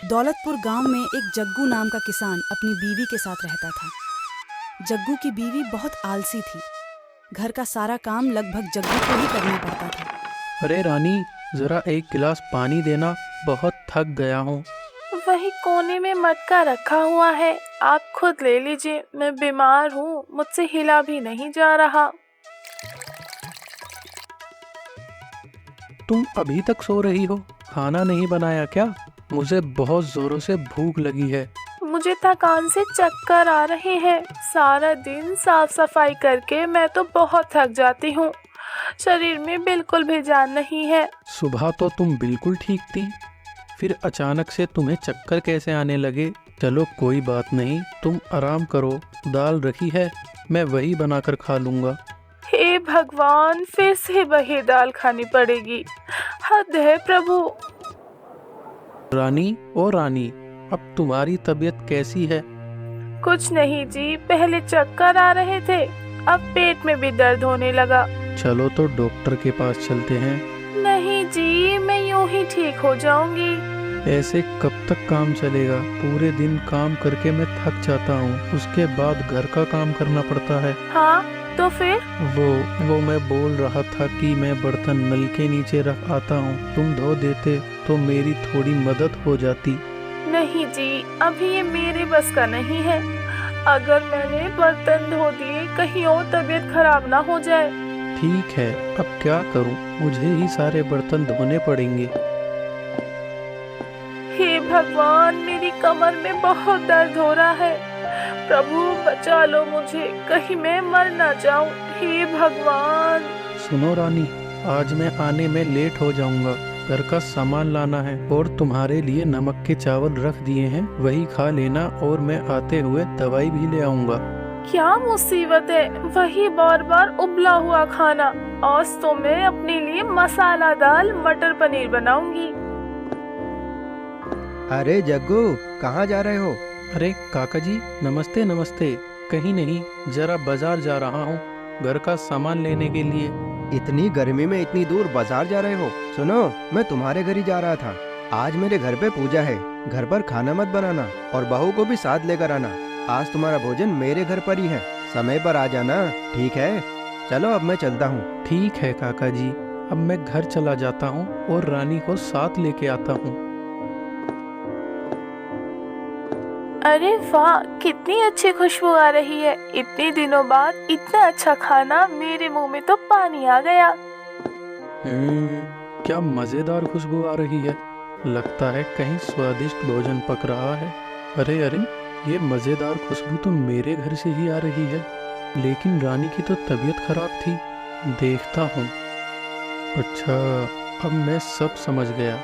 दौलतपुर गांव में एक जग्गू नाम का किसान अपनी बीवी के साथ रहता था। जग्गू की बीवी बहुत आलसी थी। घर का सारा काम लगभग जग्गू को ही करना पड़ता था। अरे रानी, जरा एक गिलास पानी देना, बहुत थक गया हूँ। वही कोने में मटका रखा हुआ है, आप खुद ले लीजिए। मैं बीमार हूँ, मुझसे हिला भी नहीं जा रहा। तुम अभी तक सो रही हो? खाना नहीं बनाया क्या? मुझे बहुत जोरों से भूख लगी है। मुझे थकान से चक्कर आ रहे हैं। सारा दिन साफ सफाई करके मैं तो बहुत थक जाती हूँ। शरीर में बिल्कुल भी जान नहीं है। सुबह तो तुम बिल्कुल ठीक थी, फिर अचानक से तुम्हें चक्कर कैसे आने लगे? चलो कोई बात नहीं, तुम आराम करो। दाल रखी है, मैं वही बनाकर खा लूँगा। हे भगवान, फिर से वही दाल खानी पड़ेगी। हद है प्रभु। रानी, ओ रानी, अब तुम्हारी तबीयत कैसी है? कुछ नहीं जी, पहले चक्कर आ रहे थे, अब पेट में भी दर्द होने लगा। चलो तो डॉक्टर के पास चलते हैं। नहीं जी, मैं यूं ही ठीक हो जाऊंगी। ऐसे कब तक काम चलेगा? पूरे दिन काम करके मैं थक जाता हूँ, उसके बाद घर का काम करना पड़ता है। हाँ तो फिर? वो मैं बोल रहा था कि मैं बर्तन नल के नीचे रख आता हूँ, तुम धो देते तो मेरी थोड़ी मदद हो जाती। नहीं जी, अभी ये मेरे बस का नहीं है। अगर मैंने बर्तन धो दिए, कहीं और तबीयत खराब ना हो जाए। ठीक है, अब क्या करूँ? मुझे ही सारे बर्तन धोने पड़ेंगे। हे भगवान, मेरी कमर में बहुत दर्द हो रहा है। प्रभु बचा लो मुझे, कहीं मैं मर ना जाऊं। हे भगवान। सुनो रानी, आज मैं आने में लेट हो जाऊंगा। घर का सामान लाना है और तुम्हारे लिए नमक के चावल रख दिए हैं, वही खा लेना और मैं आते हुए दवाई भी ले आऊंगा। क्या मुसीबत है, वही बार बार उबला हुआ खाना। आज तो मैं अपने लिए मसाला दाल मटर पनीर बनाऊंगी। अरे जग्गू, कहाँ जा रहे हो? अरे काका जी, नमस्ते नमस्ते। कहीं नहीं, जरा बाजार जा रहा हूँ घर का सामान लेने के लिए। इतनी गर्मी में इतनी दूर बाजार जा रहे हो? सुनो, मैं तुम्हारे घर ही जा रहा था। आज मेरे घर पे पूजा है, घर पर खाना मत बनाना और बहू को भी साथ लेकर आना। आज तुम्हारा भोजन मेरे घर पर ही है, समय पर आ जाना, ठीक है? चलो अब मैं चलता हूँ। ठीक है काका जी, अब मैं घर चला जाता हूँ और रानी को साथ लेके आता हूँ। अरे वाह, कितनी अच्छी खुशबू आ रही है। इतने दिनों बाद इतना अच्छा खाना, मेरे मुंह में तो पानी आ गया। क्या मजेदार खुशबू आ रही है। लगता है कहीं स्वादिष्ट भोजन पक रहा है। अरे अरे, ये मजेदार खुशबू तो मेरे घर से ही आ रही है, लेकिन रानी की तो तबीयत खराब थी। देखता हूँ। अच्छा, अब मैं सब समझ गया।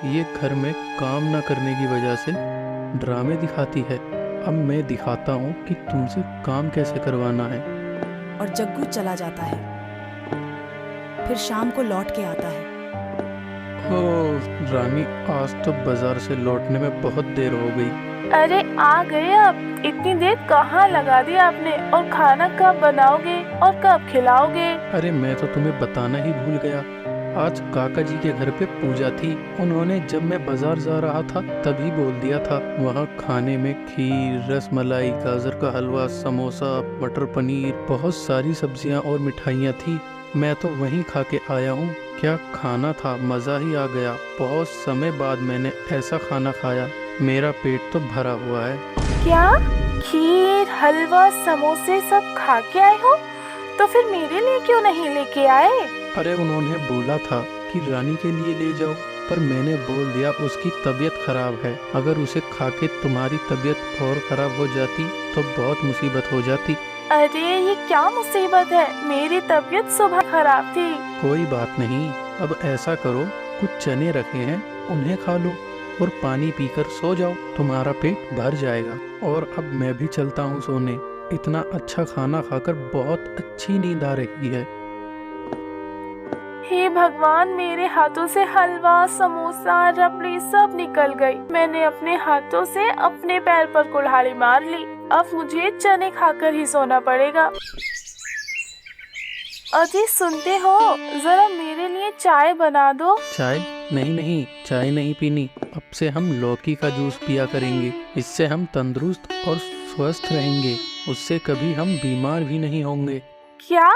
ये घर में काम न करने की वजह से ड्रामे दिखाती है। अब मैं दिखाता हूँ कि तुमसे काम कैसे करवाना है। और जग्गू चला जाता है। फिर शाम को लौट के आता है। ओह रानी, आज तो बाजार से लौटने में बहुत देर हो गई। अरे आ गए आप। इतनी देर कहाँ लगा दी आपने? और खाना कब बनाओगे और कब खिलाओगे? अरे मैं तो तुम्हें बताना ही भूल गया। आज काका जी के घर पे पूजा थी। उन्होंने जब मैं बाजार जा रहा था तभी बोल दिया था। वहाँ खाने में खीर, रसमलाई, गाजर का हलवा, समोसा, मटर पनीर, बहुत सारी सब्जियाँ और मिठाइयाँ थी। मैं तो वहीं खा के आया हूँ। क्या खाना था, मज़ा ही आ गया। बहुत समय बाद मैंने ऐसा खाना खाया। मेरा पेट तो भरा हुआ है। क्या खीर, हलवा, समोसे सब खा के आए हो? तो फिर मेरे लिए क्यों नहीं लेके आए? अरे उन्होंने बोला था कि रानी के लिए ले जाओ, पर मैंने बोल दिया उसकी तबीयत खराब है। अगर उसे खा के तुम्हारी तबीयत और खराब हो जाती तो बहुत मुसीबत हो जाती। अरे ये क्या मुसीबत है, मेरी तबीयत सुबह खराब थी। कोई बात नहीं, अब ऐसा करो, कुछ चने रखे हैं उन्हें खा लो और पानी पीकर सो जाओ, तुम्हारा पेट भर जाएगा। और अब मैं भी चलता हूँ सोने। इतना अच्छा खाना खाकर बहुत अच्छी नींद आ रही है। हे भगवान, मेरे हाथों से हलवा, समोसा, रबड़ी सब निकल गई। मैंने अपने हाथों से अपने पैर पर कुल्हाड़ी मार ली। अब मुझे चने खाकर ही सोना पड़ेगा। अजी सुनते हो, जरा मेरे लिए चाय बना दो। चाय? नहीं नहीं, चाय नहीं पीनी। अब से हम लौकी का जूस पिया करेंगे। इससे हम तंदुरुस्त और स्वस्थ रहेंगे। उससे कभी हम बीमार भी नहीं होंगे। क्या?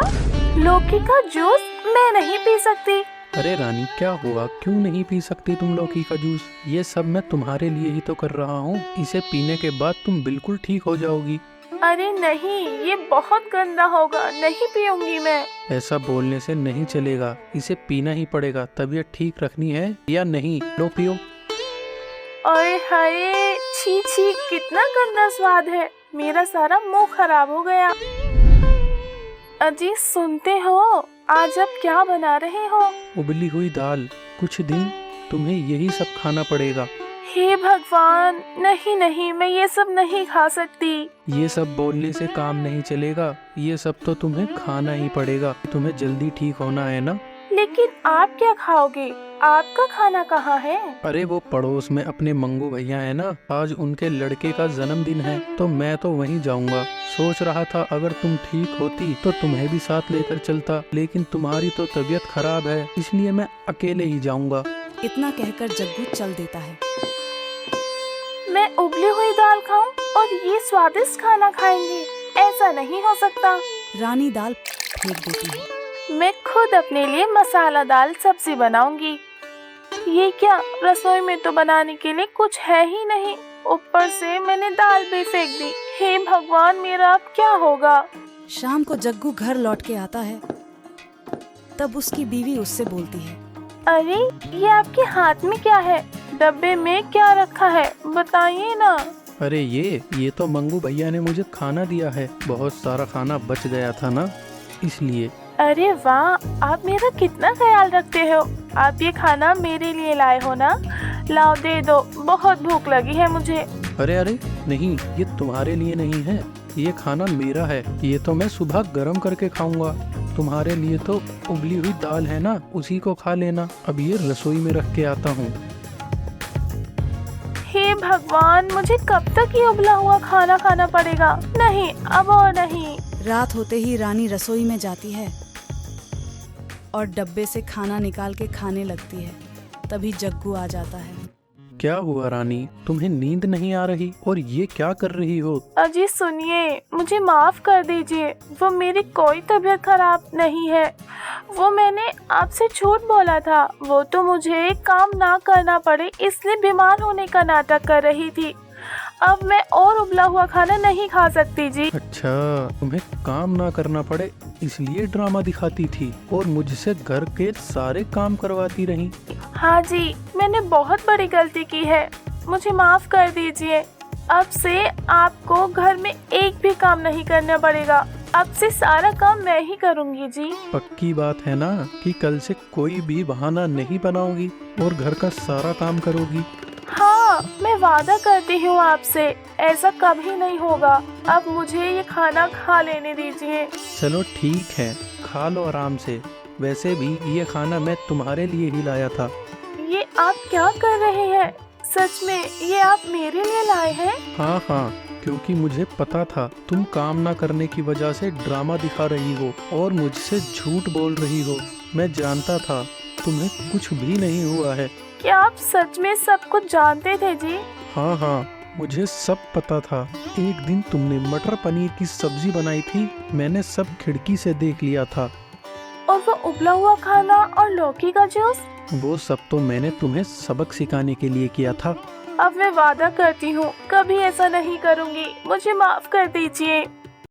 लौकी का जूस? मैं नहीं पी सकती। अरे रानी, क्या हुआ? क्यों नहीं पी सकती तुम लौकी का जूस? ये सब मैं तुम्हारे लिए ही तो कर रहा हूँ। इसे पीने के बाद तुम बिल्कुल ठीक हो जाओगी। अरे नहीं, ये बहुत गंदा होगा, नहीं पीऊंगी मैं। ऐसा बोलने से नहीं चलेगा, इसे पीना ही पड़ेगा। तबीयत ठीक रखनी है या नहीं? लो पियो। अरे हाय, छी छी, कितना गंदा स्वाद है। मेरा सारा मुंह खराब हो गया। अजी सुनते हो, आज आप क्या बना रहे हो? उबली हुई दाल। कुछ दिन तुम्हें यही सब खाना पड़ेगा। हे भगवान, नहीं नहीं, मैं ये सब नहीं खा सकती। ये सब बोलने से काम नहीं चलेगा। ये सब तो तुम्हें खाना ही पड़ेगा। तुम्हें जल्दी ठीक होना है ना। लेकिन आप क्या खाओगे? आपका खाना कहाँ है? अरे वो पड़ोस में अपने मंगू भैया है ना, आज उनके लड़के का जन्मदिन है, तो मैं तो वहीं जाऊंगा। सोच रहा था अगर तुम ठीक होती तो तुम्हें भी साथ लेकर चलता, लेकिन तुम्हारी तो तबीयत खराब है, इसलिए मैं अकेले ही जाऊंगा। इतना कहकर जग्गू चल देता है। मैं उबली हुई दाल खाऊं और ये स्वादिष्ट खाना खाएंगे? ऐसा नहीं हो सकता। रानी दाल फेंक देती है। मैं खुद अपने लिए मसालादार सब्जी बनाऊंगी। ये क्या, रसोई में तो बनाने के लिए कुछ है ही नहीं, ऊपर से मैंने दाल भी फेंक दी। हे भगवान, मेरा अब क्या होगा? शाम को जग्गू घर लौट के आता है। तब उसकी बीवी उससे बोलती है, अरे ये आपके हाथ में क्या है? डब्बे में क्या रखा है, बताइए ना। अरे ये तो मंगू भैया ने मुझे खाना दिया है। बहुत सारा खाना बच गया था ना, इसलिए। अरे वाह, आप मेरा कितना ख्याल रखते हो। आप ये खाना मेरे लिए लाए हो ना? लाओ दे दो, बहुत भूख लगी है मुझे। अरे अरे नहीं, ये तुम्हारे लिए नहीं है। ये खाना मेरा है। ये तो मैं सुबह गरम करके खाऊंगा। तुम्हारे लिए तो उबली हुई दाल है ना, उसी को खा लेना। अब ये रसोई में रख के आता हूँ। हे भगवान, मुझे कब तक ये उबला हुआ खाना खाना पड़ेगा? नहीं, अब और नहीं। रात होते ही रानी रसोई में जाती है और डब्बे से खाना निकाल के खाने लगती है। तभी जग्गू आ जाता है। क्या हुआ रानी, तुम्हें नींद नहीं आ रही? और ये क्या कर रही हो? अजी सुनिए, मुझे माफ कर दीजिए। वो मेरी कोई तबीयत खराब नहीं है। वो मैंने आपसे झूठ बोला था। वो तो मुझे काम ना करना पड़े इसलिए बीमार होने का नाटक कर रही थी। अब मैं और उबला हुआ खाना नहीं खा सकती जी। अच्छा, तुम्हें काम ना करना पड़े इसलिए ड्रामा दिखाती थी और मुझसे घर के सारे काम करवाती रही। हाँ जी, मैंने बहुत बड़ी गलती की है, मुझे माफ कर दीजिए। अब से आपको घर में एक भी काम नहीं करना पड़ेगा। अब से सारा काम मैं ही करूँगी जी। पक्की बात है ना कि कल से कोई भी बहाना नहीं बनाओगी और घर का सारा काम करोगी? हाँ, मैं वादा करती हूँ आपसे, ऐसा कभी नहीं होगा। अब मुझे ये खाना खा लेने दीजिए। चलो ठीक है, खा लो आराम से। वैसे भी ये खाना मैं तुम्हारे लिए ही लाया था। ये आप क्या कर रहे हैं? सच में ये आप मेरे लिए लाए हैं? हाँ हाँ, क्योंकि मुझे पता था तुम काम ना करने की वजह से ड्रामा दिखा रही हो और मुझसे झूठ बोल रही हो। मैं जानता था तुम्हें कुछ भी नहीं हुआ है। क्या आप सच में सब कुछ जानते थे जी? हाँ हाँ, मुझे सब पता था। एक दिन तुमने मटर पनीर की सब्जी बनाई थी, मैंने सब खिड़की से देख लिया था। और वो उबला हुआ खाना और लौकी का जूस? वो सब तो मैंने तुम्हें सबक सिखाने के लिए किया था। अब मैं वादा करती हूँ कभी ऐसा नहीं करूँगी। मुझे माफ कर दीजिए।